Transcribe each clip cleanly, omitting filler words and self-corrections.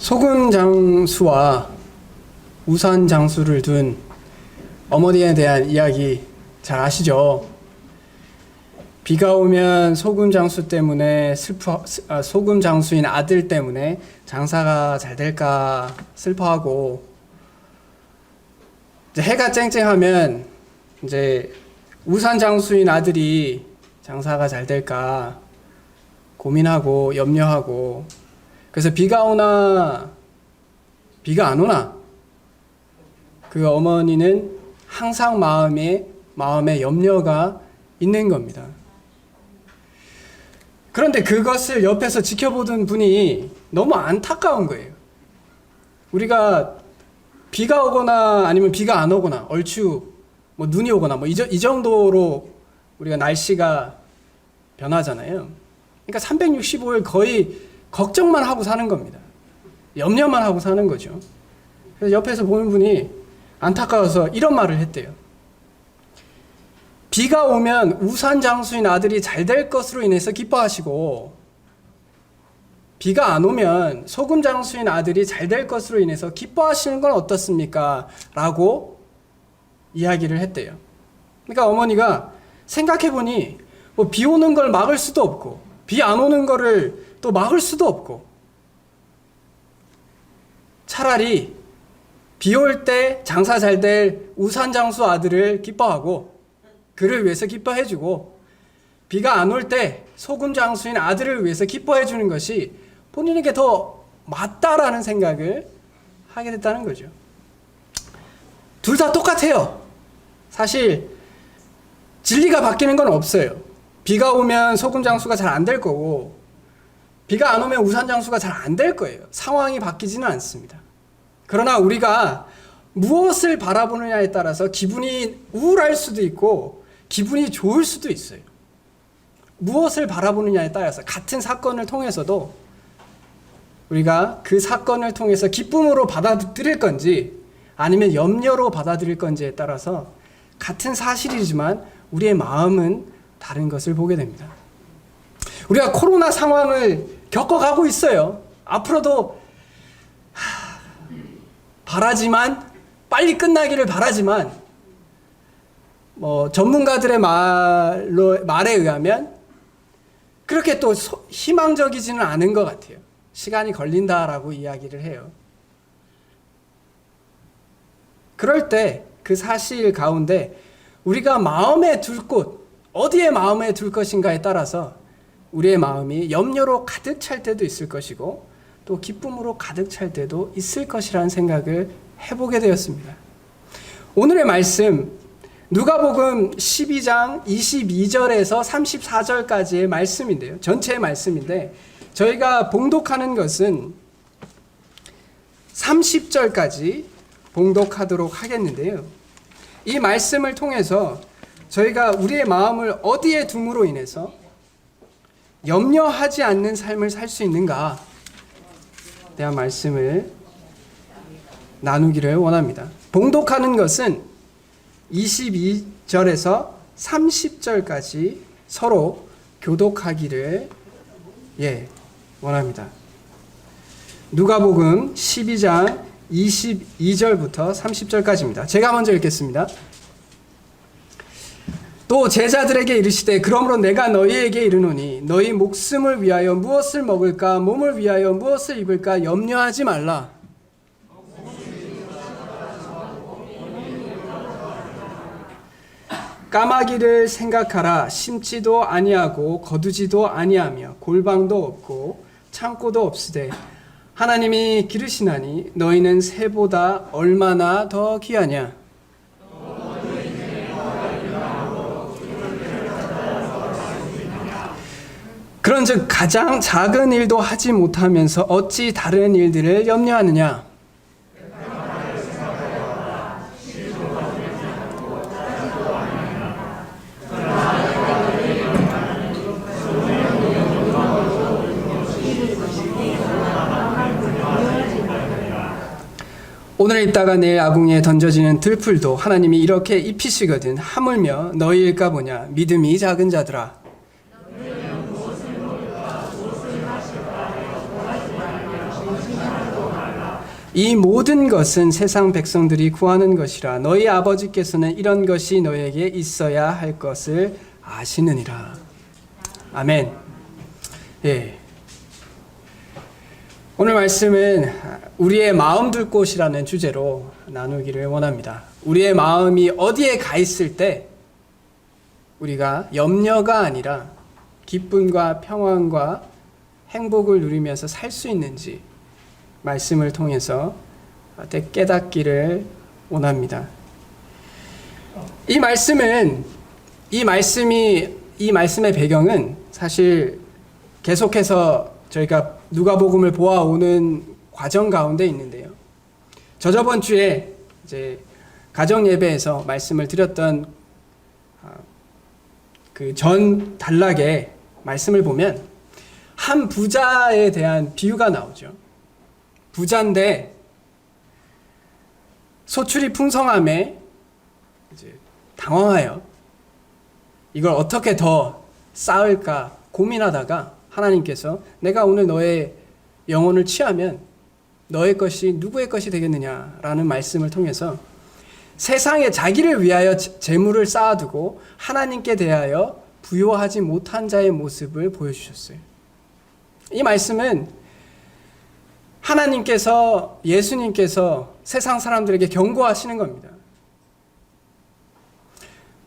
소금 장수와 우산 장수를 둔 어머니에 대한 이야기 잘 아시죠? 비가 오면 소금 장수 때문에 소금 장수인 아들 때문에 장사가 잘 될까 슬퍼하고, 이제 해가 쨍쨍하면 이제 우산 장수인 아들이 장사가 잘 될까 고민하고 염려하고, 그래서 비가 오나 비가 안 오나 그 어머니는 항상 마음에 염려가 있는 겁니다. 그런데 그것을 옆에서 지켜보던 분이 너무 안타까운 거예요. 우리가 비가 오거나 아니면 비가 안 오거나 얼추 뭐 눈이 오거나 뭐 이 정도로 우리가 날씨가 변하잖아요. 그러니까 365일 거의 걱정만 하고 사는 겁니다. 염려만 하고 사는 거죠. 그래서 옆에서 보는 분이 안타까워서 이런 말을 했대요. 비가 오면 우산 장수인 아들이 잘 될 것으로 인해서 기뻐하시고, 비가 안 오면 소금 장수인 아들이 잘 될 것으로 인해서 기뻐하시는 건 어떻습니까? 라고 이야기를 했대요. 그러니까 어머니가 생각해보니 뭐 비 오는 걸 막을 수도 없고 비 안 오는 거를 또 막을 수도 없고, 차라리 비 올 때 장사 잘 될 우산 장수 아들을 기뻐하고 그를 위해서 기뻐해주고, 비가 안 올 때 소금 장수인 아들을 위해서 기뻐해주는 것이 본인에게 더 맞다라는 생각을 하게 됐다는 거죠. 둘 다 똑같아요. 사실 진리가 바뀌는 건 없어요. 비가 오면 소금 장수가 잘 안 될 거고 비가 안 오면 우산 장수가 잘 안 될 거예요. 상황이 바뀌지는 않습니다. 그러나 우리가 무엇을 바라보느냐에 따라서 기분이 우울할 수도 있고 기분이 좋을 수도 있어요. 무엇을 바라보느냐에 따라서 같은 사건을 통해서도 우리가 그 사건을 통해서 기쁨으로 받아들일 건지 아니면 염려로 받아들일 건지에 따라서 같은 사실이지만 우리의 마음은 다른 것을 보게 됩니다. 우리가 코로나 상황을 겪어가고 있어요. 앞으로도 바라지만, 빨리 끝나기를 바라지만, 전문가들의 말에 의하면 그렇게 또 희망적이지는 않은 것 같아요. 시간이 걸린다라고 이야기를 해요. 그럴 때 그 사실 가운데 우리가 마음에 둘 곳, 어디에 마음에 둘 것인가에 따라서 우리의 마음이 염려로 가득 찰 때도 있을 것이고 또 기쁨으로 가득 찰 때도 있을 것이라는 생각을 해보게 되었습니다. 오늘의 말씀, 누가복음 12장 22절에서 34절까지의 말씀인데요. 전체의 말씀인데 저희가 봉독하는 것은 30절까지 봉독하도록 하겠는데요. 이 말씀을 통해서 저희가 우리의 마음을 어디에 둠으로 인해서 염려하지 않는 삶을 살 수 있는가 대한 말씀을 나누기를 원합니다. 봉독하는 것은 22절에서 30절까지 서로 교독하기를 원합니다. 누가복음 12장 22절부터 30절까지입니다. 제가 먼저 읽겠습니다. 또 제자들에게 이르시되 그러므로 내가 너희에게 이르노니 너희 목숨을 위하여 무엇을 먹을까 몸을 위하여 무엇을 입을까 염려하지 말라. 까마귀를 생각하라. 심지도 아니하고 거두지도 아니하며 골방도 없고 창고도 없으되 하나님이 기르시나니 너희는 새보다 얼마나 더 귀하냐. 그런즉 가장 작은 일도 하지 못하면서 어찌 다른 일들을 염려하느냐. 오늘 입다가 내일 아궁이에 던져지는 들풀도 하나님이 이렇게 입히시거든 하물며 너희일까 보냐. 믿음이 작은 자들아. 이 모든 것은 세상 백성들이 구하는 것이라 너희 아버지께서는 이런 것이 너에게 있어야 할 것을 아시느니라. 아멘. 예. 오늘 말씀은 우리의 마음 둘 곳이라는 주제로 나누기를 원합니다. 우리의 마음이 어디에 가 있을 때 우리가 염려가 아니라 기쁨과 평안과 행복을 누리면서 살 수 있는지 말씀을 통해서 깨닫기를 원합니다. 이 말씀의 배경은 사실 계속해서 저희가 누가복음을 보아오는 과정 가운데 있는데요. 저번 주에 이제 가정 예배에서 말씀을 드렸던 그 전 단락의 말씀을 보면 한 부자에 대한 비유가 나오죠. 부자인데 소출이 풍성함에 이제 당황하여 이걸 어떻게 더 쌓을까 고민하다가 하나님께서 내가 오늘 너의 영혼을 취하면 너의 것이 누구의 것이 되겠느냐라는 말씀을 통해서 세상에 자기를 위하여 재물을 쌓아두고 하나님께 대하여 부요하지 못한 자의 모습을 보여주셨어요. 이 말씀은 하나님께서, 예수님께서 세상 사람들에게 경고하시는 겁니다.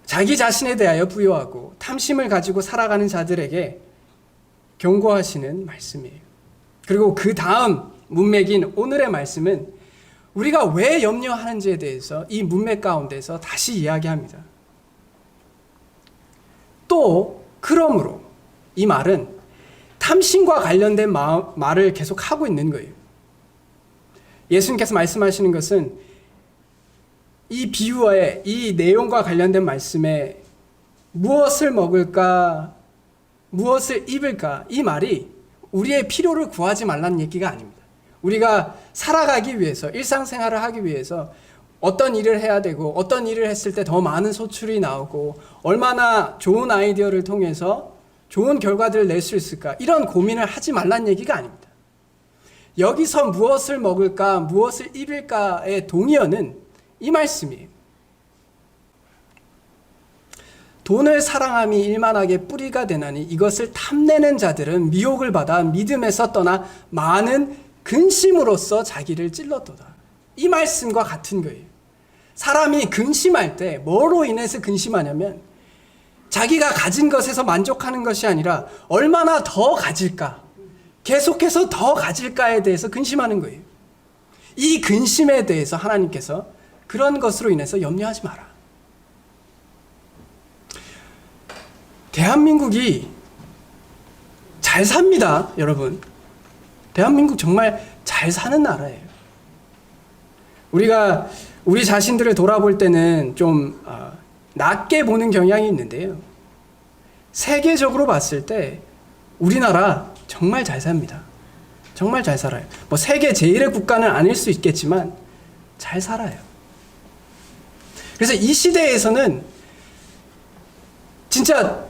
자기 자신에 대하여 부요하고 탐심을 가지고 살아가는 자들에게 경고하시는 말씀이에요. 그리고 그 다음 문맥인 오늘의 말씀은 우리가 왜 염려하는지에 대해서 이 문맥 가운데서 다시 이야기합니다. 또 그러므로 이 말은 탐심과 관련된 말을 계속 하고 있는 거예요. 예수님께서 말씀하시는 것은 이 비유의 이 내용과 관련된 말씀에 무엇을 먹을까, 무엇을 입을까 이 말이 우리의 필요를 구하지 말라는 얘기가 아닙니다. 우리가 살아가기 위해서, 일상생활을 하기 위해서 어떤 일을 해야 되고 어떤 일을 했을 때 더 많은 소출이 나오고 얼마나 좋은 아이디어를 통해서 좋은 결과들을 낼 수 있을까 이런 고민을 하지 말라는 얘기가 아닙니다. 여기서 무엇을 먹을까, 무엇을 입을까의 동의어는 이 말씀이에요. 돈을 사랑함이 일만하게 뿌리가 되나니 이것을 탐내는 자들은 미혹을 받아 믿음에서 떠나 많은 근심으로써 자기를 찔렀도다. 이 말씀과 같은 거예요. 사람이 근심할 때 뭐로 인해서 근심하냐면 자기가 가진 것에서 만족하는 것이 아니라 얼마나 더 가질까, 계속해서 더 가질까에 대해서 근심하는 거예요. 이 근심에 대해서 하나님께서 그런 것으로 인해서 염려하지 마라. 대한민국이 잘 삽니다, 여러분. 대한민국 정말 잘 사는 나라예요. 우리가 우리 자신들을 돌아볼 때는 좀 낮게 보는 경향이 있는데요. 세계적으로 봤을 때 우리나라 정말 잘 삽니다. 정말 잘 살아요. 뭐 세계 제일의 국가는 아닐 수 있겠지만 잘 살아요. 그래서 이 시대에서는 진짜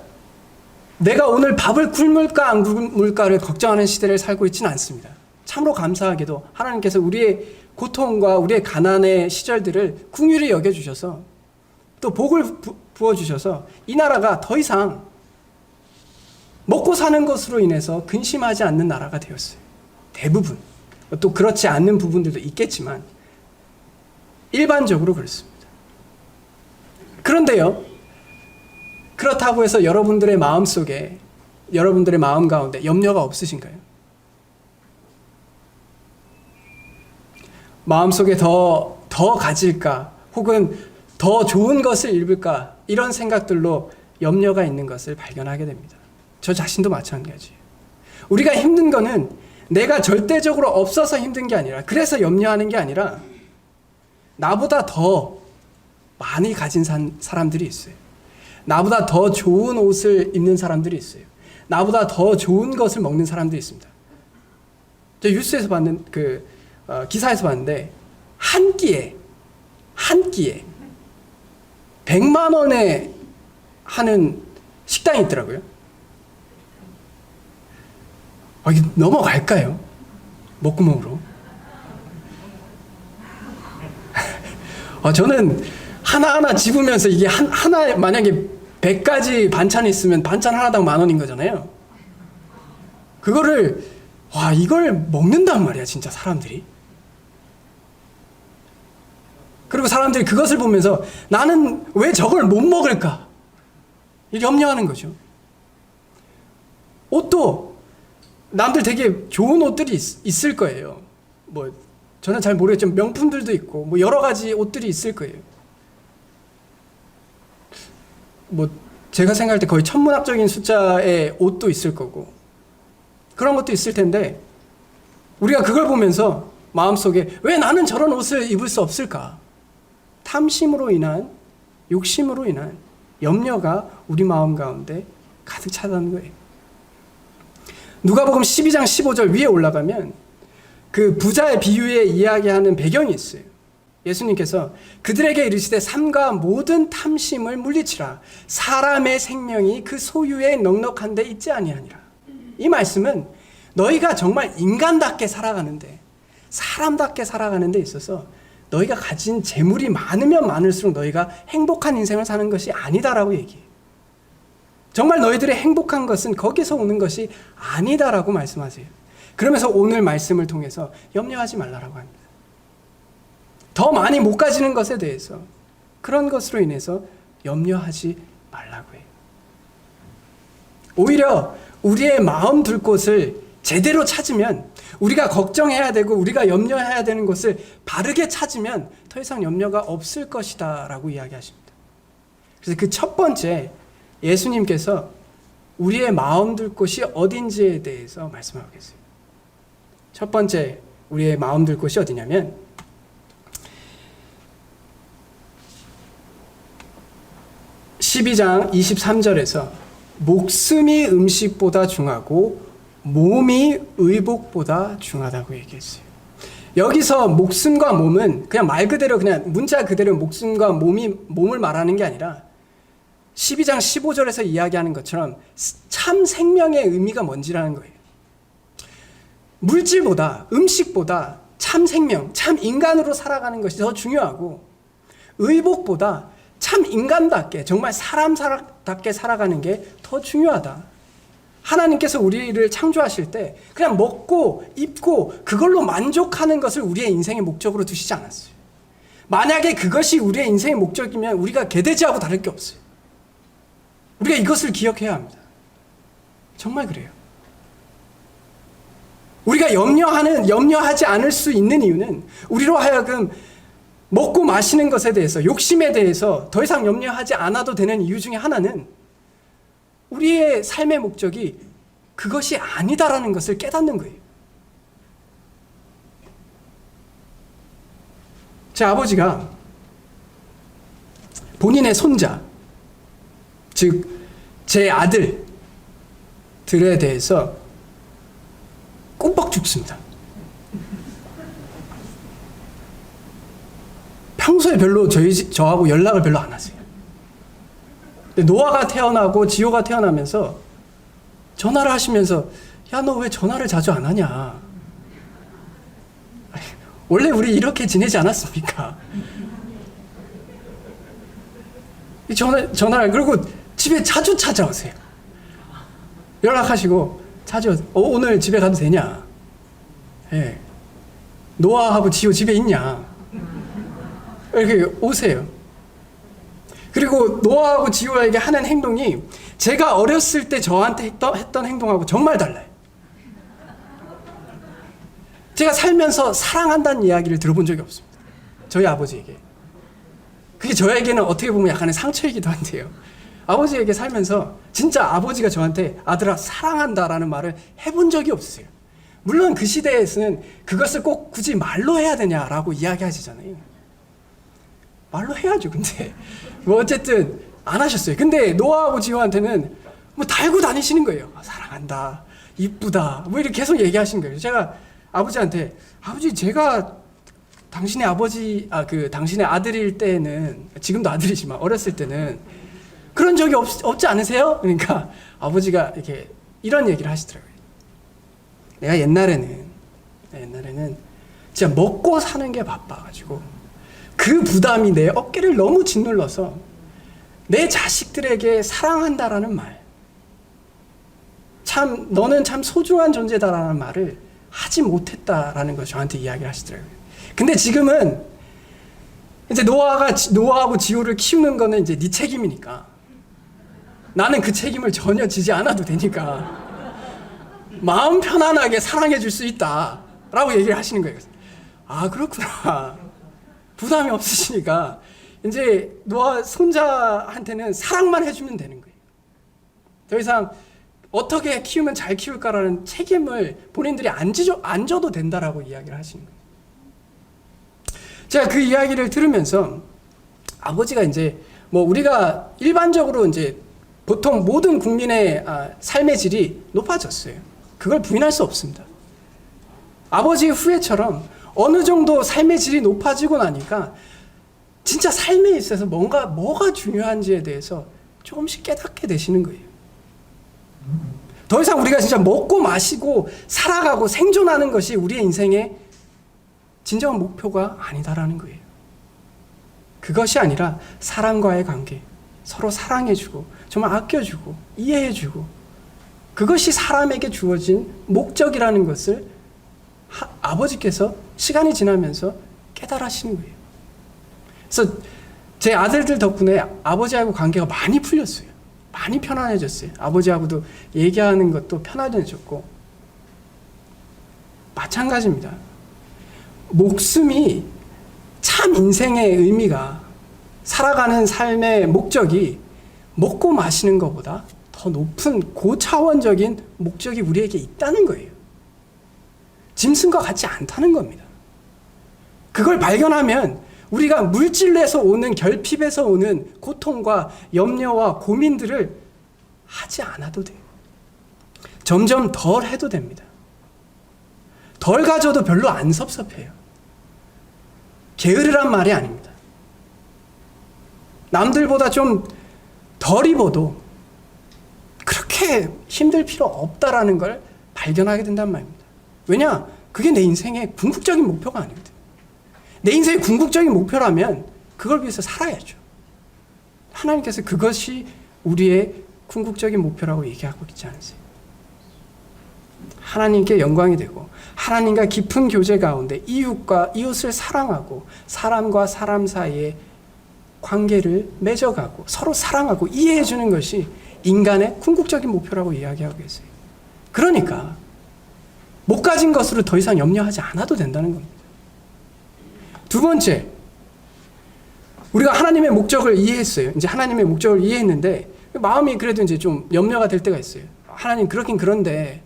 내가 오늘 밥을 굶을까 안 굶을까를 걱정하는 시대를 살고 있지는 않습니다. 참으로 감사하게도 하나님께서 우리의 고통과 우리의 가난의 시절들을 긍휼히 여겨주셔서 또 복을 부어주셔서 이 나라가 더 이상 먹고 사는 것으로 인해서 근심하지 않는 나라가 되었어요. 대부분. 또 그렇지 않는 부분들도 있겠지만 일반적으로 그렇습니다. 그런데요, 그렇다고 해서 여러분들의 마음속에, 여러분들의 마음 가운데 염려가 없으신가요? 마음속에 더 가질까 혹은 더 좋은 것을 입을까 이런 생각들로 염려가 있는 것을 발견하게 됩니다. 저 자신도 마찬가지예요. 우리가 힘든 거는 내가 절대적으로 없어서 힘든 게 아니라, 그래서 염려하는 게 아니라 나보다 더 많이 가진 사람들이 있어요. 나보다 더 좋은 옷을 입는 사람들이 있어요. 나보다 더 좋은 것을 먹는 사람들이 있습니다. 저 뉴스에서 봤는 기사에서 봤는데 한 끼에 100만 원에 하는 식당이 있더라고요. 이게 넘어갈까요? 목구멍으로. 저는 하나하나 집으면서 이게 하나 만약에 100가지 반찬이 있으면 반찬 하나당 10,000원인 거잖아요. 그거를 이걸 먹는단 말이야 진짜 사람들이. 그리고 사람들이 그것을 보면서 나는 왜 저걸 못 먹을까? 이렇게 염려하는 거죠. 옷도 남들 되게 좋은 옷들이 있을 거예요. 저는 잘 모르겠지만 명품들도 있고 여러 가지 옷들이 있을 거예요. 제가 생각할 때 거의 천문학적인 숫자의 옷도 있을 거고 그런 것도 있을 텐데 우리가 그걸 보면서 마음속에 왜 나는 저런 옷을 입을 수 없을까? 탐심으로 인한 욕심으로 인한 염려가 우리 마음 가운데 가득 차다는 거예요. 누가복음 12장 15절 위에 올라가면 그 부자의 비유에 이야기하는 배경이 있어요. 예수님께서 그들에게 이르시되 삼가 모든 탐심을 물리치라. 사람의 생명이 그 소유에 넉넉한 데 있지 아니하니라. 이 말씀은 너희가 정말 인간답게 살아가는데 사람답게 살아가는 데 있어서 너희가 가진 재물이 많으면 많을수록 너희가 행복한 인생을 사는 것이 아니다라고 얘기해요. 정말 너희들의 행복한 것은 거기서 오는 것이 아니다라고 말씀하세요. 그러면서 오늘 말씀을 통해서 염려하지 말라라고 합니다. 더 많이 못 가지는 것에 대해서 그런 것으로 인해서 염려하지 말라고 해요. 오히려 우리의 마음 둘 곳을 제대로 찾으면 우리가 걱정해야 되고 우리가 염려해야 되는 것을 바르게 찾으면 더 이상 염려가 없을 것이다 라고 이야기하십니다. 그래서 그 첫 번째 예수님께서 우리의 마음 둘 곳이 어딘지에 대해서 말씀하고 계세요. 첫 번째 우리의 마음 둘 곳이 어디냐면 12장 23절에서 목숨이 음식보다 중하고 몸이 의복보다 중하다고 얘기했어요. 여기서 목숨과 몸은 그냥 말 그대로 그냥 문자 그대로 목숨과 몸을 말하는 게 아니라 12장 15절에서 이야기하는 것처럼 참 생명의 의미가 뭔지라는 거예요. 물질보다 음식보다 참 생명, 참 인간으로 살아가는 것이 더 중요하고 의복보다 참 인간답게 정말 사람답게 살아가는 게 더 중요하다. 하나님께서 우리를 창조하실 때 그냥 먹고 입고 그걸로 만족하는 것을 우리의 인생의 목적으로 두시지 않았어요. 만약에 그것이 우리의 인생의 목적이면 우리가 개돼지하고 다를 게 없어요. 우리가 이것을 기억해야 합니다. 정말 그래요. 우리가 염려하지 않을 수 있는 이유는 우리로 하여금 먹고 마시는 것에 대해서 욕심에 대해서 더 이상 염려하지 않아도 되는 이유 중에 하나는 우리의 삶의 목적이 그것이 아니다라는 것을 깨닫는 거예요. 제 아버지가 본인의 손자, 즉 제 아들들에 대해서 꼬박 죽습니다. 평소에 별로 저하고 연락을 별로 안 하세요. 근데 노아가 태어나고 지호가 태어나면서 전화를 하시면서 야, 너 왜 전화를 자주 안 하냐? 원래 우리 이렇게 지내지 않았습니까? 전화를 그리고 집에 자주 찾아오세요. 연락하시고 자주 오늘 집에 가도 되냐? 예. 노아하고 지호 집에 있냐? 이렇게 오세요. 그리고 노아하고 지호에게 하는 행동이 제가 어렸을 때 저한테 했던 행동하고 정말 달라요. 제가 살면서 사랑한다는 이야기를 들어본 적이 없습니다. 저희 아버지에게. 그게 저에게는 어떻게 보면 약간의 상처이기도 한데요. 아버지에게 살면서 진짜 아버지가 저한테 아들아 사랑한다라는 말을 해본 적이 없으세요. 물론 그 시대에서는 그것을 꼭 굳이 말로 해야 되냐라고 이야기하시잖아요. 말로 해야죠. 근데 어쨌든 안 하셨어요. 근데 노아하고 지호한테는 달고 다니시는 거예요. 사랑한다, 이쁘다, 이렇게 계속 얘기하시는 거예요. 제가 아버지한테 아버지 제가 당신의 당신의 아들일 때는 지금도 아들이지만 어렸을 때는 그런 적이 없지 않으세요? 그러니까 아버지가 이렇게 이런 얘기를 하시더라고요. 내가 옛날에는 진짜 먹고 사는 게 바빠가지고 그 부담이 내 어깨를 너무 짓눌러서 내 자식들에게 사랑한다라는 말, 참 너는 참 소중한 존재다라는 말을 하지 못했다라는 걸 저한테 이야기를 하시더라고요. 근데 지금은 이제 노아하고 지호를 키우는 거는 이제 네 책임이니까 나는 그 책임을 전혀 지지 않아도 되니까 마음 편안하게 사랑해 줄 수 있다라고 얘기를 하시는 거예요. 아, 그렇구나. 부담이 없으시니까 이제 노아 손자한테는 사랑만 해주면 되는 거예요. 더 이상 어떻게 키우면 잘 키울까라는 책임을 본인들이 안 져도 된다라고 이야기를 하시는 거예요. 제가 그 이야기를 들으면서 아버지가 이제 뭐 우리가 일반적으로 이제 보통 모든 국민의 삶의 질이 높아졌어요. 그걸 부인할 수 없습니다. 아버지의 후회처럼 어느 정도 삶의 질이 높아지고 나니까 진짜 삶에 있어서 뭐가 중요한지에 대해서 조금씩 깨닫게 되시는 거예요. 더 이상 우리가 진짜 먹고 마시고 살아가고 생존하는 것이 우리의 인생의 진정한 목표가 아니다라는 거예요. 그것이 아니라 사람과의 관계, 서로 사랑해주고 정말 아껴주고 이해해주고, 그것이 사람에게 주어진 목적이라는 것을 아버지께서 시간이 지나면서 깨달으시는 거예요. 그래서 제 아들들 덕분에 아버지하고 관계가 많이 풀렸어요. 많이 편안해졌어요. 아버지하고도 얘기하는 것도 편안해졌고. 마찬가지입니다. 목숨이 참 인생의 의미가, 살아가는 삶의 목적이 먹고 마시는 것보다 더 높은 고차원적인 목적이 우리에게 있다는 거예요. 짐승과 같지 않다는 겁니다. 그걸 발견하면 우리가 물질에서 오는, 결핍에서 오는 고통과 염려와 고민들을 하지 않아도 돼요. 점점 덜 해도 됩니다. 덜 가져도 별로 안 섭섭해요. 게으르란 말이 아닙니다. 남들보다 좀 덜 입어도 그렇게 힘들 필요 없다라는 걸 발견하게 된단 말입니다. 왜냐? 그게 내 인생의 궁극적인 목표가 아닙니다. 내 인생의 궁극적인 목표라면 그걸 위해서 살아야죠. 하나님께서 그것이 우리의 궁극적인 목표라고 얘기하고 있지 않으세요? 하나님께 영광이 되고 하나님과 깊은 교제 가운데 이웃을 사랑하고 사람과 사람 사이에 관계를 맺어가고 서로 사랑하고 이해해주는 것이 인간의 궁극적인 목표라고 이야기하고 계세요. 그러니까 못 가진 것으로 더 이상 염려하지 않아도 된다는 겁니다. 두 번째, 우리가 하나님의 목적을 이해했어요. 이제 하나님의 목적을 이해했는데 마음이 그래도 이제 좀 염려가 될 때가 있어요. 하나님, 그렇긴 그런데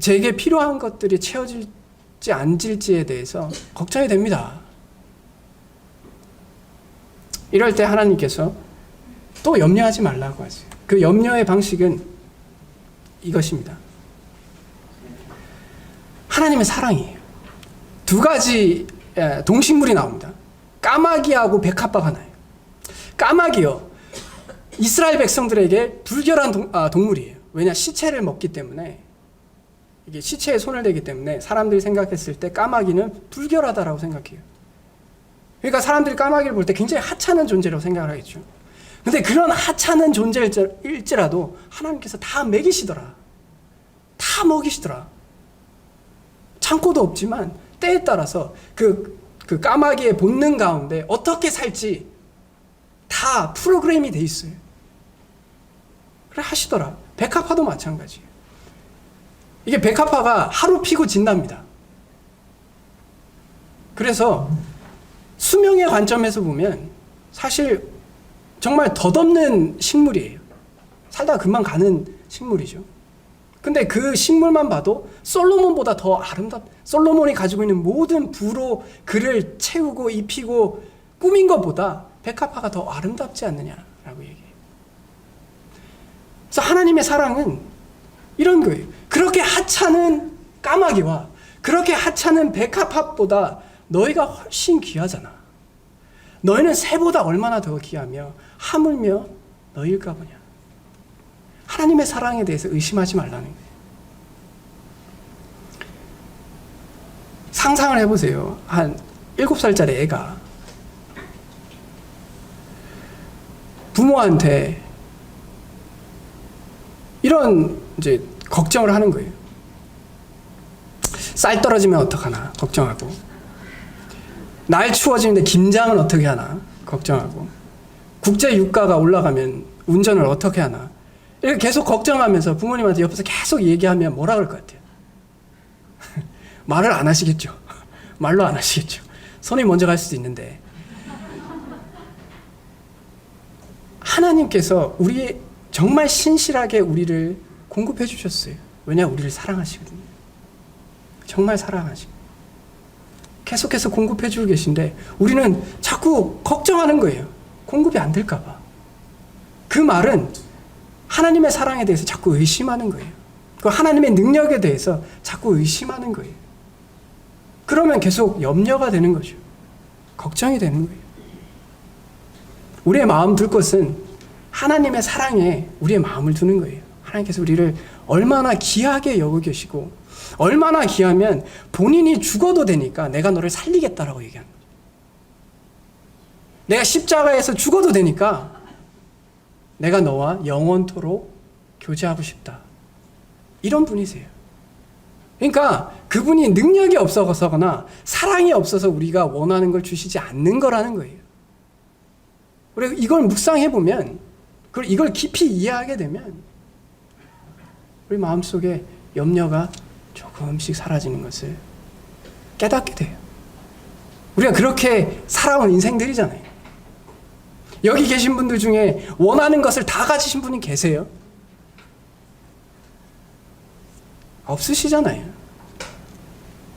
제게 필요한 것들이 채워질지 안 질지에 대해서 걱정이 됩니다. 이럴 때 하나님께서 또 염려하지 말라고 하세요. 그 염려의 방식은 이것입니다. 하나님의 사랑이에요. 두 가지 동식물이 나옵니다. 까마귀하고 백합화가 나요. 까마귀요, 이스라엘 백성들에게 불결한 동물이에요. 왜냐? 시체를 먹기 때문에, 이게 시체에 손을 대기 때문에 사람들이 생각했을 때 까마귀는 불결하다라고 생각해요. 그러니까 사람들이 까마귀를 볼 때 굉장히 하찮은 존재라고 생각을 하겠죠. 근데 그런 하찮은 존재일지라도 하나님께서 다 먹이시더라. 다 먹이시더라. 창고도 없지만 때에 따라서 그 까마귀의 본능 가운데 어떻게 살지 다 프로그램이 돼 있어요. 그래 하시더라. 백합화도 마찬가지예요. 이게 백합화가 하루 피고 진답니다. 그래서 수명의 관점에서 보면 사실 정말 덧없는 식물이에요. 살다가 금방 가는 식물이죠. 근데 그 식물만 봐도 솔로몬보다 더 솔로몬이 가지고 있는 모든 부로 그를 채우고 입히고 꾸민 것보다 백합화가 더 아름답지 않느냐라고 얘기해요. 그래서 하나님의 사랑은 이런 거예요. 그렇게 하찮은 까마귀와 그렇게 하찮은 백합화보다 너희가 훨씬 귀하잖아. 너희는 새보다 얼마나 더 귀하며 하물며 너희일까 보냐. 하나님의 사랑에 대해서 의심하지 말라는 거예요. 상상을 해보세요. 한 7살짜리 애가 부모한테 이런 이제 걱정을 하는 거예요. 쌀 떨어지면 어떡하나 걱정하고, 날 추워지는데 김장은 어떻게 하나 걱정하고, 국제 유가가 올라가면 운전을 어떻게 하나, 이렇게 계속 걱정하면서 부모님한테 옆에서 계속 얘기하면 뭐라 그럴 것 같아요? 말을 안 하시겠죠. 말로 안 하시겠죠. 손이 먼저 갈 수도 있는데, 하나님께서 우리 정말 신실하게 우리를 공급해 주셨어요. 왜냐? 우리를 사랑하시거든요. 정말 사랑하시고 계속해서 공급해 주고 계신데 우리는 자꾸 걱정하는 거예요. 공급이 안 될까 봐. 그 말은 하나님의 사랑에 대해서 자꾸 의심하는 거예요. 그 하나님의 능력에 대해서 자꾸 의심하는 거예요. 그러면 계속 염려가 되는 거죠. 걱정이 되는 거예요. 우리의 마음 둘 것은 하나님의 사랑에 우리의 마음을 두는 거예요. 하나님께서 우리를 얼마나 귀하게 여겨 계시고, 얼마나 귀하면 본인이 죽어도 되니까 내가 너를 살리겠다라고 얘기하는 거죠. 내가 십자가에서 죽어도 되니까 내가 너와 영원토록 교제하고 싶다. 이런 분이세요. 그러니까 그분이 능력이 없어서거나 사랑이 없어서 우리가 원하는 걸 주시지 않는 거라는 거예요. 그리고 이걸 묵상해보면, 그리고 이걸 깊이 이해하게 되면 우리 마음속에 염려가 조금씩 사라지는 것을 깨닫게 돼요. 우리가 그렇게 살아온 인생들이잖아요. 여기 계신 분들 중에 원하는 것을 다 가지신 분이 계세요? 없으시잖아요.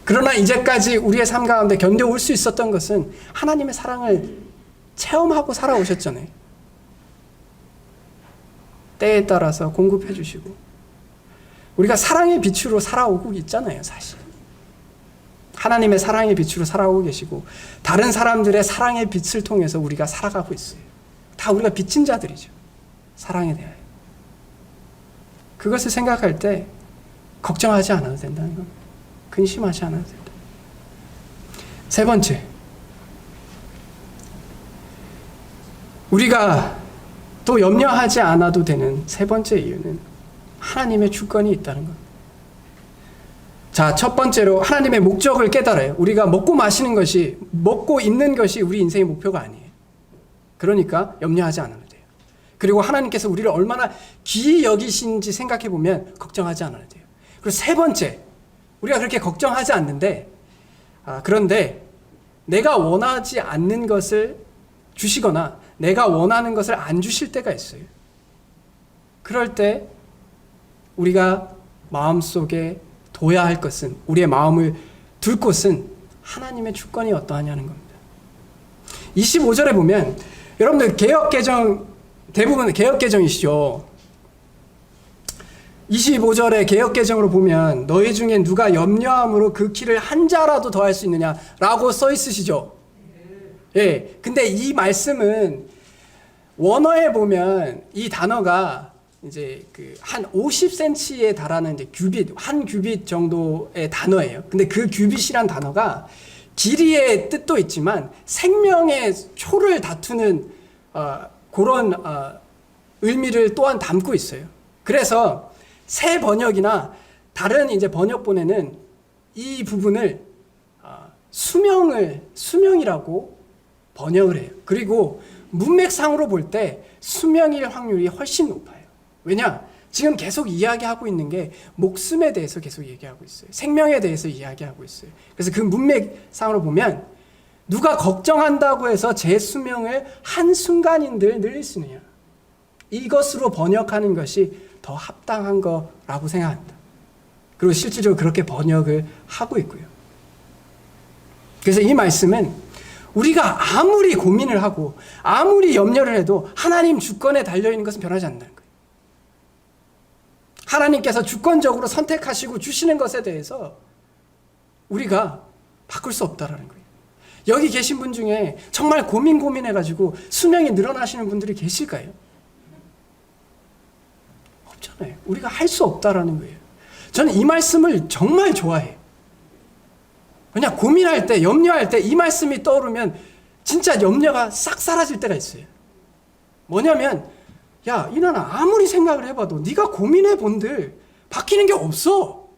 그러나 이제까지 우리의 삶 가운데 견뎌올 수 있었던 것은 하나님의 사랑을 체험하고 살아오셨잖아요. 때에 따라서 공급해 주시고, 우리가 사랑의 빛으로 살아오고 있잖아요, 사실. 하나님의 사랑의 빛으로 살아오고 계시고, 다른 사람들의 사랑의 빛을 통해서 우리가 살아가고 있어요. 다 우리가 빚진 자들이죠. 사랑에 대하여. 그것을 생각할 때 걱정하지 않아도 된다는 겁니다. 근심하지 않아도 된다. 세 번째, 우리가 또 염려하지 않아도 되는 세 번째 이유는 하나님의 주권이 있다는 겁니다. 자, 첫 번째로 하나님의 목적을 깨달아요. 우리가 먹고 마시는 것이, 먹고 입는 것이 우리 인생의 목표가 아니에요. 그러니까 염려하지 않아도 돼요. 그리고 하나님께서 우리를 얼마나 귀히 여기신지 생각해 보면 걱정하지 않아도 돼요. 그리고 세 번째, 우리가 그렇게 걱정하지 않는데, 그런데 내가 원하지 않는 것을 주시거나 내가 원하는 것을 안 주실 때가 있어요. 그럴 때 우리가 마음속에 둬야 할 것은, 우리의 마음을 둘 곳은 하나님의 주권이 어떠하냐는 겁니다. 25절에 보면, 여러분들 개역개정, 대부분 개역개정이시죠. 25절에 개역개정으로 보면 너희 중에 누가 염려함으로 그 키를 한 자라도 더할 수 있느냐라고 써 있으시죠. 예. 근데 이 말씀은 원어에 보면 이 단어가 이제 그 한 50cm에 달하는 이제 규빗, 한 규빗 정도의 단어예요. 근데 그 규빗이란 단어가 길이의 뜻도 있지만 생명의 초를 다투는 그런 의미를 또한 담고 있어요. 그래서 새 번역이나 다른 이제 번역본에는 이 부분을 수명이라고 번역을 해요. 그리고 문맥상으로 볼 때 수명일 확률이 훨씬 높아요. 왜냐? 지금 계속 이야기하고 있는 게 목숨에 대해서 계속 얘기하고 있어요. 생명에 대해서 이야기하고 있어요. 그래서 그 문맥상으로 보면 누가 걱정한다고 해서 제 수명을 한순간인들 늘릴 수 있느냐, 이것으로 번역하는 것이 더 합당한 거라고 생각합니다. 그리고 실질적으로 그렇게 번역을 하고 있고요. 그래서 이 말씀은 우리가 아무리 고민을 하고 아무리 염려를 해도 하나님 주권에 달려있는 것은 변하지 않는다는 거예요. 하나님께서 주권적으로 선택하시고 주시는 것에 대해서 우리가 바꿀 수 없다라는 거예요. 여기 계신 분 중에 정말 고민해가지고 수명이 늘어나시는 분들이 계실까요? 없잖아요. 우리가 할 수 없다라는 거예요. 저는 이 말씀을 정말 좋아해요. 그냥 고민할 때, 염려할 때 이 말씀이 떠오르면 진짜 염려가 싹 사라질 때가 있어요. 뭐냐면, 야, 이나나 아무리 생각을 해봐도 네가 고민해 본들 바뀌는 게 없어.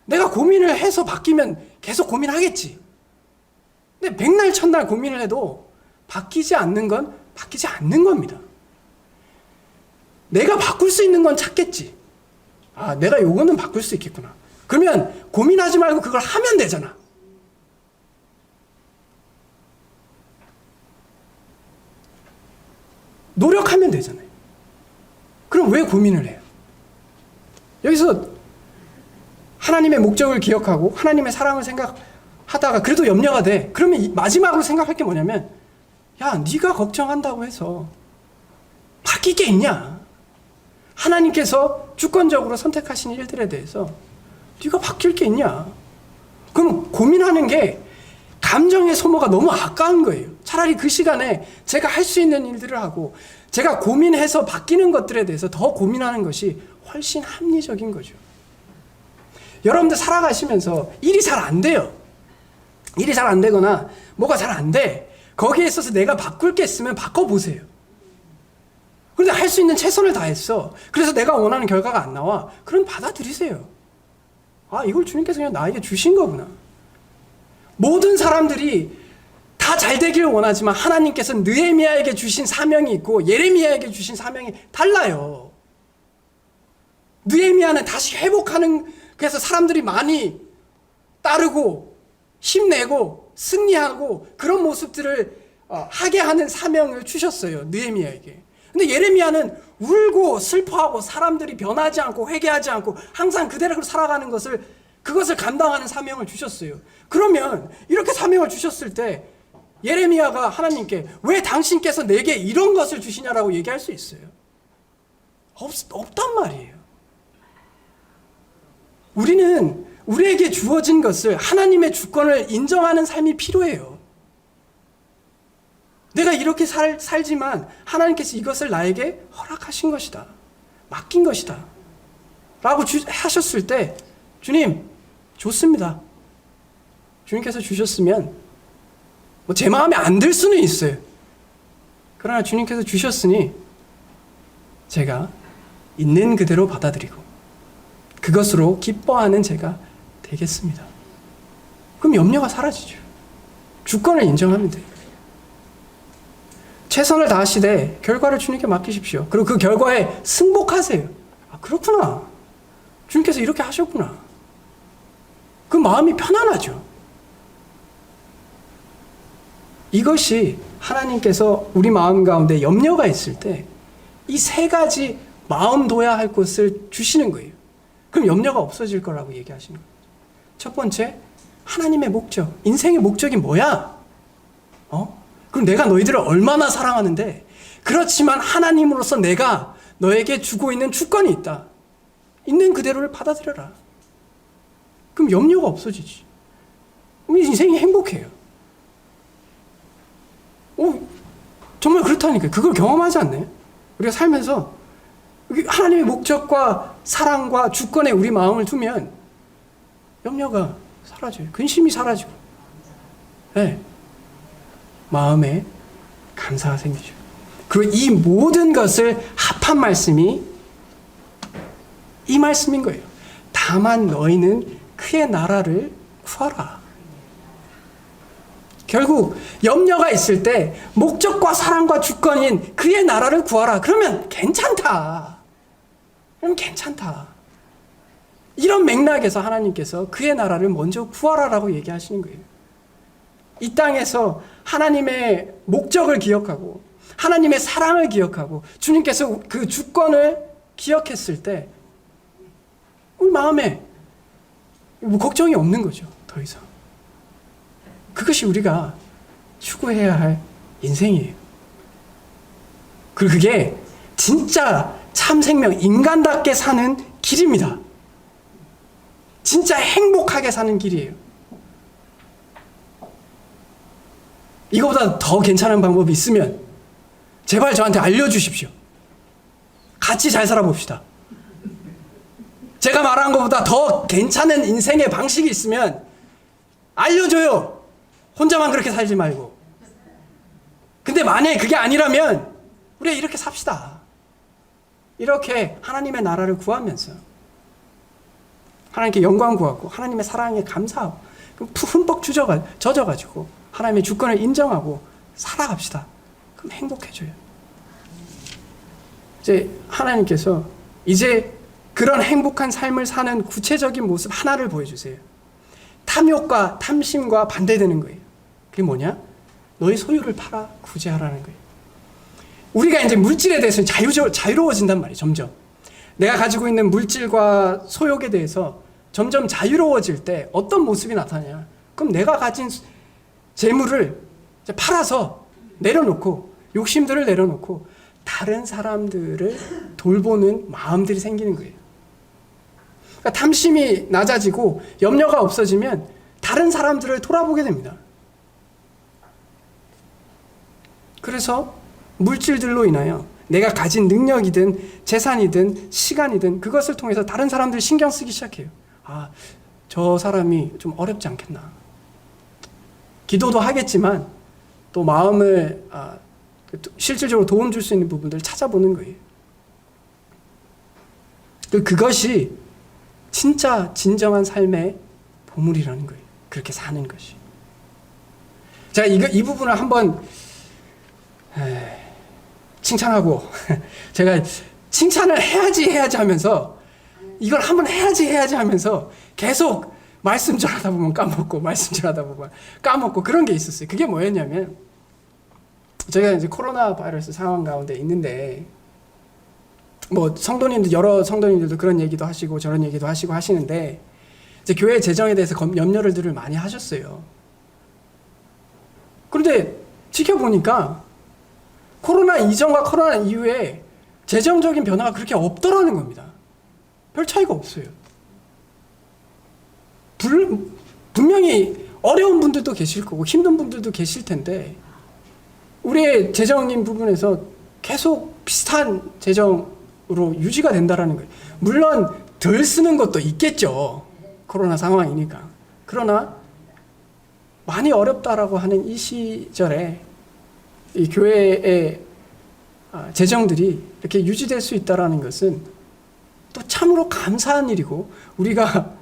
내가 고민을 해서 바뀌면 계속 고민하겠지. 근데 백날 첫날 고민을 해도 바뀌지 않는 건 바뀌지 않는 겁니다. 내가 바꿀 수 있는 건 찾겠지. 아, 내가 요거는 바꿀 수 있겠구나. 그러면 고민하지 말고 그걸 하면 되잖아. 노력하면 되잖아요. 그럼 왜 고민을 해요? 여기서 하나님의 목적을 기억하고 하나님의 사랑을 생각하다가 그래도 염려가 돼. 그러면 마지막으로 생각할 게 뭐냐면, 야, 네가 걱정한다고 해서 바뀔 게 있냐? 하나님께서 주권적으로 선택하신 일들에 대해서 네가 바뀔 게 있냐? 그럼 고민하는 게 감정의 소모가 너무 아까운 거예요. 차라리 그 시간에 제가 할 수 있는 일들을 하고 제가 고민해서 바뀌는 것들에 대해서 더 고민하는 것이 훨씬 합리적인 거죠. 여러분들 살아가시면서 일이 잘 안 돼요. 일이 잘 안 되거나 뭐가 잘 안 돼. 거기에 있어서 내가 바꿀 게 있으면 바꿔보세요. 그런데 할 수 있는 최선을 다했어. 그래서 내가 원하는 결과가 안 나와. 그럼 받아들이세요. 아, 이걸 주님께서 그냥 나에게 주신 거구나. 모든 사람들이 다 잘 되기를 원하지만 하나님께서 느헤미야에게 주신 사명이 있고 예레미야에게 주신 사명이 달라요. 느헤미야는 다시 회복하는, 그래서 사람들이 많이 따르고 힘내고 승리하고 그런 모습들을 하게 하는 사명을 주셨어요. 느헤미야에게. 근데 예레미야는 울고 슬퍼하고 사람들이 변하지 않고 회개하지 않고 항상 그대로 살아가는 그것을 감당하는 사명을 주셨어요. 그러면 이렇게 사명을 주셨을 때 예레미야가 하나님께 왜 당신께서 내게 이런 것을 주시냐라고 얘기할 수 있어요? 없단 말이에요. 우리는 우리에게 주어진 것을, 하나님의 주권을 인정하는 삶이 필요해요. 내가 이렇게 살지만 하나님께서 이것을 나에게 허락하신 것이다. 맡긴 것이다. 라고 하셨을 때, 주님, 좋습니다. 주님께서 주셨으면 제 마음에 안 들 수는 있어요. 그러나 주님께서 주셨으니 제가 있는 그대로 받아들이고 그것으로 기뻐하는 제가 되겠습니다. 그럼 염려가 사라지죠. 주권을 인정하면 돼요. 최선을 다하시되 결과를 주님께 맡기십시오. 그리고 그 결과에 승복하세요. 아, 그렇구나. 주님께서 이렇게 하셨구나. 그 마음이 편안하죠. 이것이 하나님께서 우리 마음 가운데 염려가 있을 때 이 세 가지 마음 둬야 할 것을 주시는 거예요. 그럼 염려가 없어질 거라고 얘기하시는 거예요. 첫 번째, 하나님의 목적. 인생의 목적이 뭐야? 그럼 내가 너희들을 얼마나 사랑하는데, 그렇지만 하나님으로서 내가 너에게 주고 있는 주권이 있다. 있는 그대로를 받아들여라. 그럼 염려가 없어지지. 우리 인생이 행복해요. 정말 그렇다니까요. 그걸 경험하지 않나요? 우리가 살면서 하나님의 목적과 사랑과 주권에 우리 마음을 두면 염려가 사라져요. 근심이 사라지고, 네. 마음에 감사가 생기죠. 그리고 이 모든 것을 합한 말씀이 이 말씀인 거예요. 다만 너희는 그의 나라를 구하라. 결국 염려가 있을 때 목적과 사랑과 주권인 그의 나라를 구하라. 그러면 괜찮다. 그럼 괜찮다. 이런 맥락에서 하나님께서 그의 나라를 먼저 구하라라고 얘기하시는 거예요. 이 땅에서 하나님의 목적을 기억하고 하나님의 사랑을 기억하고 주님께서 그 주권을 기억했을 때 우리 마음에 걱정이 없는 거죠. 더 이상. 그것이 우리가 추구해야 할 인생이에요. 그리고 그게 진짜 참 생명, 인간답게 사는 길입니다. 진짜 행복하게 사는 길이에요. 이거보다 더 괜찮은 방법이 있으면 제발 저한테 알려주십시오. 같이 잘 살아봅시다. 제가 말한 것보다 더 괜찮은 인생의 방식이 있으면 알려줘요. 혼자만 그렇게 살지 말고. 근데 만약에 그게 아니라면 우리가 이렇게 삽시다. 이렇게 하나님의 나라를 구하면서 하나님께 영광 구하고 하나님의 사랑에 감사하고 흠뻑 젖어가지고 하나님의 주권을 인정하고 살아갑시다. 그럼 행복해져요. 이제 하나님께서 이제 그런 행복한 삶을 사는 구체적인 모습 하나를 보여주세요. 탐욕과 탐심과 반대되는 거예요. 그게 뭐냐? 너희 소유를 팔아 구제하라는 거예요. 우리가 이제 물질에 대해서 자유로워진단 말이에요. 점점 내가 가지고 있는 물질과 소욕에 대해서 점점 자유로워질 때 어떤 모습이 나타나냐? 그럼 내가 가진 재물을 이제 팔아서 내려놓고 욕심들을 내려놓고 다른 사람들을 돌보는 마음들이 생기는 거예요. 그러니까 탐심이 낮아지고 염려가 없어지면 다른 사람들을 돌아보게 됩니다. 그래서 물질들로 인하여 내가 가진 능력이든 재산이든 시간이든 그것을 통해서 다른 사람들 신경 쓰기 시작해요. 아, 저 사람이 좀 어렵지 않겠나. 기도도 하겠지만 또 마음을 실질적으로 도움 줄 수 있는 부분들을 찾아보는 거예요. 그것이 진짜 진정한 삶의 보물이라는 거예요. 그렇게 사는 것이. 제가 이 부분을 한번 칭찬하고 제가 칭찬을 해야지 하면서 이걸 한번 해야지 하면서 계속 말씀 전하다 보면 까먹고 그런 게 있었어요. 그게 뭐였냐면 저희가 이제 코로나 바이러스 상황 가운데 있는데 뭐 여러 성도님들도 그런 얘기도 하시고 저런 얘기도 하시고 하시는데 이제 교회 재정에 대해서 염려를 많이 하셨어요. 그런데 지켜보니까 코로나 이전과 코로나 이후에 재정적인 변화가 그렇게 없더라는 겁니다. 별 차이가 없어요. 분명히 어려운 분들도 계실 거고 힘든 분들도 계실 텐데 우리의 재정인 부분에서 계속 비슷한 재정으로 유지가 된다라는 거예요. 물론 덜 쓰는 것도 있겠죠. 코로나 상황이니까. 그러나 많이 어렵다라고 하는 이 시절에 이 교회의 재정들이 이렇게 유지될 수 있다라는 것은 또 참으로 감사한 일이고 우리가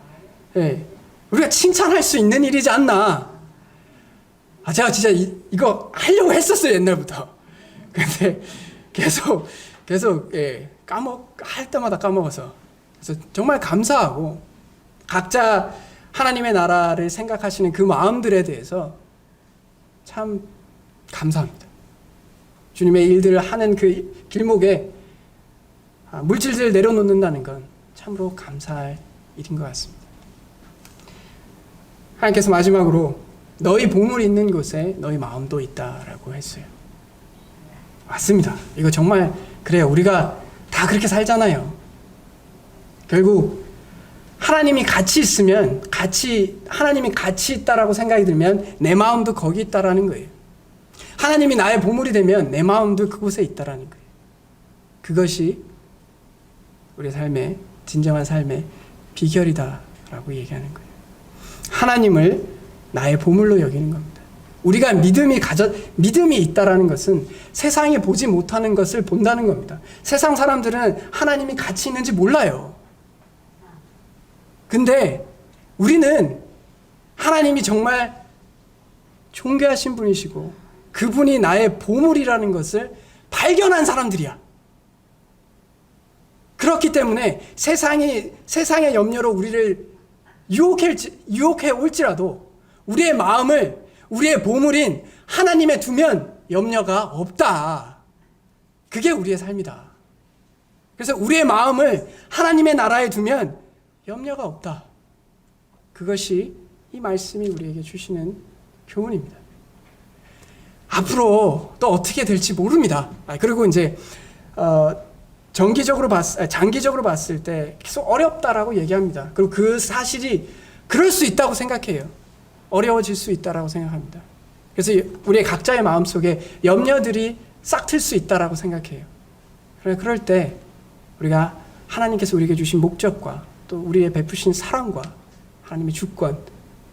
칭찬할 수 있는 일이지 않나. 제가 진짜 이거 하려고 했었어요, 옛날부터. 근데 계속 할 때마다 까먹어서. 그래서 정말 감사하고 각자 하나님의 나라를 생각하시는 그 마음들에 대해서 참 감사합니다. 주님의 일들을 하는 그 길목에 물질들을 내려놓는다는 건 참으로 감사할 일인 것 같습니다. 하나님께서 마지막으로 너희 보물이 있는 곳에 너희 마음도 있다라고 했어요. 맞습니다. 이거 정말 그래요. 우리가 다 그렇게 살잖아요. 결국 하나님이 같이 있으면 하나님이 같이 있다라고 생각이 들면 내 마음도 거기 있다라는 거예요. 하나님이 나의 보물이 되면 내 마음도 그곳에 있다라는 거예요. 그것이 우리의 삶의 진정한 삶의 비결이다라고 얘기하는 거예요. 하나님을 나의 보물로 여기는 겁니다. 우리가 믿음이 있다라는 것은 세상이 보지 못하는 것을 본다는 겁니다. 세상 사람들은 하나님이 같이 있는지 몰라요. 근데 우리는 하나님이 정말 존귀하신 분이시고 그분이 나의 보물이라는 것을 발견한 사람들이야. 그렇기 때문에 세상의 염려로 우리를 유혹해 올지라도 우리의 마음을 우리의 보물인 하나님에 두면 염려가 없다. 그게 우리의 삶이다. 그래서 우리의 마음을 하나님의 나라에 두면 염려가 없다. 그것이 이 말씀이 우리에게 주시는 교훈입니다. 앞으로 또 어떻게 될지 모릅니다. 그리고 이제 장기적으로 봤을 때 계속 어렵다라고 얘기합니다. 그리고 그 사실이 그럴 수 있다고 생각해요. 어려워질 수 있다라고 생각합니다. 그래서 우리의 각자의 마음속에 염려들이 싹틀 수 있다라고 생각해요. 그럴 때 우리가 하나님께서 우리에게 주신 목적과 또 우리의 베푸신 사랑과 하나님의 주권,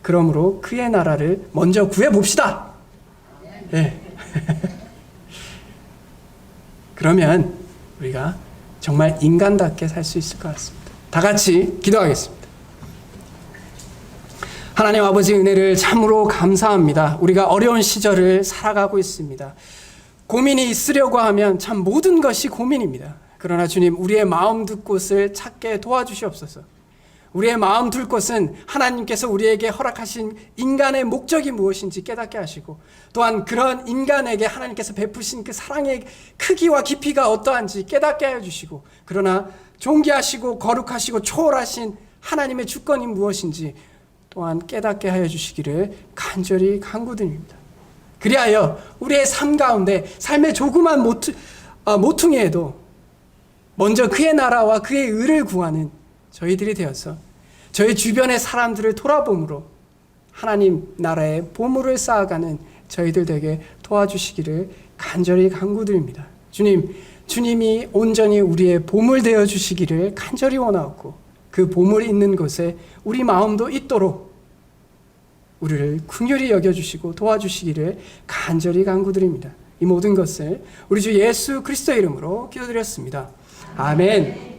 그러므로 그의 나라를 먼저 구해봅시다. 네. 그러면 우리가 정말 인간답게 살 수 있을 것 같습니다. 다 같이 기도하겠습니다. 하나님 아버지 은혜를 참으로 감사합니다. 우리가 어려운 시절을 살아가고 있습니다. 고민이 있으려고 하면 참 모든 것이 고민입니다. 그러나 주님, 우리의 마음 둘 곳을 찾게 도와주시옵소서. 우리의 마음 둘 곳은 하나님께서 우리에게 허락하신 인간의 목적이 무엇인지 깨닫게 하시고, 또한 그런 인간에게 하나님께서 베푸신 그 사랑의 크기와 깊이가 어떠한지 깨닫게 하여 주시고, 그러나 존귀하시고 거룩하시고 초월하신 하나님의 주권이 무엇인지 또한 깨닫게 하여 주시기를 간절히 간구드립니다. 그리하여 우리의 삶 가운데 삶의 조그만 모퉁이에도 먼저 그의 나라와 그의 의를 구하는 저희들이 되어서 저희 주변의 사람들을 돌아봄으로 하나님 나라의 보물을 쌓아가는 저희들 되게 도와주시기를 간절히 간구드립니다. 주님, 주님이 온전히 우리의 보물 되어 주시기를 간절히 원하옵고, 그 보물이 있는 곳에 우리 마음도 있도록 우리를 긍휼히 여겨주시고 도와주시기를 간절히 간구드립니다. 이 모든 것을 우리 주 예수 그리스도의 이름으로 기도드렸습니다. 아멘.